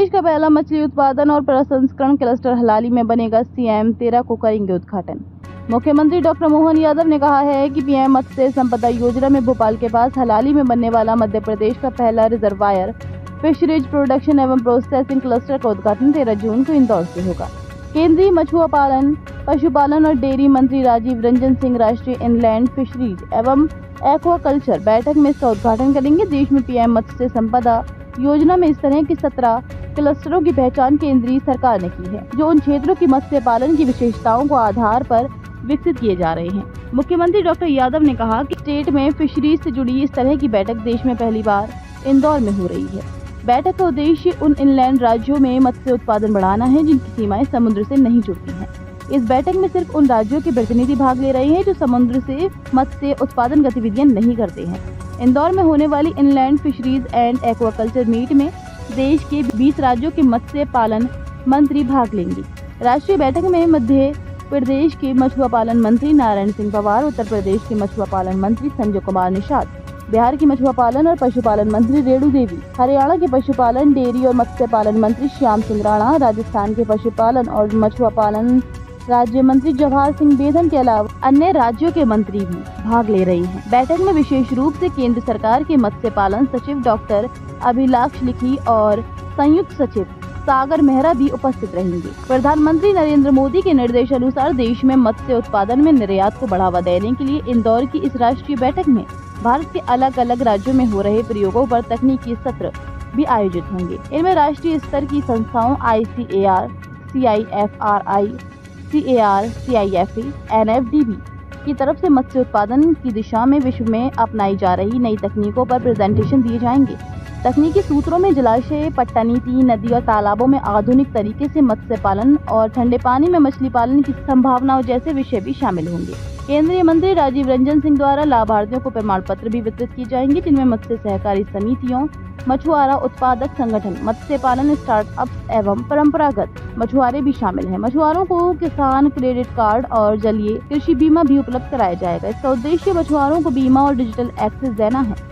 प्रदेश का पहला मछली उत्पादन और प्रसंस्करण क्लस्टर हलाली में बनेगा। सीएम 13 को करेंगे उद्घाटन। मुख्यमंत्री डॉक्टर मोहन यादव ने कहा है कि पीएम मत्स्य संपदा योजना में भोपाल के पास हलाली में बनने वाला मध्य प्रदेश का पहला रिजर्वायर फिशरीज प्रोडक्शन एवं प्रोसेसिंग क्लस्टर का उद्घाटन 13 जून को इंदौर से होगा। केंद्रीय मछुआ पालन, पशुपालन और डेयरी मंत्री राजीव रंजन सिंह राष्ट्रीय इनलैंड फिशरीज एवं एक्वाकल्चर बैठक में इसका उद्घाटन करेंगे। देश में पीएम मत्स्य संपदा योजना में इस तरह के 17 क्लस्टरों की पहचान केंद्रीय सरकार ने की है, जो उन क्षेत्रों की मत्स्य पालन की विशेषताओं को आधार पर विकसित किए जा रहे हैं। मुख्यमंत्री डॉक्टर यादव ने कहा कि स्टेट में फिशरीज से जुड़ी इस तरह की बैठक देश में पहली बार इंदौर में हो रही है। बैठक का उद्देश्य उन इनलैंड राज्यों में मत्स्य उत्पादन बढ़ाना है जिनकी सीमाएं समुद्र से नहीं जुड़ती हैं। इस बैठक में सिर्फ उन राज्यों के प्रतिनिधि भाग ले रहे हैं जो समुद्र से मत्स्य उत्पादन गतिविधियां नहीं करते हैं। इंदौर में होने वाली inland fisheries and aquaculture meet में देश के 20 राज्यों के मत्स्य पालन मंत्री भाग लेंगे। राष्ट्रीय बैठक में मध्य प्रदेश के मछुआ पालन मंत्री नारायण सिंह पवार, उत्तर प्रदेश के मछुआ पालन मंत्री संजय कुमार निषाद, बिहार की मछुआ पालन और पशुपालन मंत्री रेणु देवी, हरियाणा के पशुपालन, डेयरी और मत्स्य पालन मंत्री श्याम सिंह राणा, राजस्थान के पशुपालन और मछुआ पालन राज्य मंत्री जवाहर सिंह बेदन के अलावा अन्य राज्यों के मंत्री भी भाग ले रहे हैं। बैठक में विशेष रूप से केंद्र सरकार के मत्स्य पालन सचिव डॉक्टर अभिलाष लिखी और संयुक्त सचिव सागर मेहरा भी उपस्थित रहेंगे। प्रधानमंत्री नरेंद्र मोदी के निर्देशानुसार देश में मत्स्य उत्पादन में निर्यात को बढ़ावा देने के लिए इंदौर की इस राष्ट्रीय बैठक में भारत के अलग अलग राज्यों में हो रहे प्रयोगों पर तकनीकी सत्र भी आयोजित होंगे। इनमें राष्ट्रीय स्तर की संस्थाओं ICAR, CIFRI, CAR, CIFE, NFDB की तरफ से मत्स्य उत्पादन की दिशा में विश्व में अपनाई जा रही नई तकनीकों पर प्रेजेंटेशन दिए जाएंगे। तकनीकी सूत्रों में जलाशय, पट्टा नीति, नदी और तालाबों में आधुनिक तरीके से मत्स्य पालन और ठंडे पानी में मछली पालन की संभावनाओं जैसे विषय भी शामिल होंगे। केंद्रीय मंत्री राजीव रंजन सिंह द्वारा लाभार्थियों को प्रमाण पत्र भी वितरित किए जाएंगे, जिनमें मत्स्य सहकारी समितियों, मछुआरा उत्पादक संगठन, मत्स्य पालन स्टार्टअप्स एवं परंपरागत मछुआरे भी शामिल हैं। मछुआरों को किसान क्रेडिट कार्ड और जलीय कृषि बीमा भी उपलब्ध कराया जाएगा। इसका उद्देश्य मछुआरों को बीमा और डिजिटल एक्सेस देना है।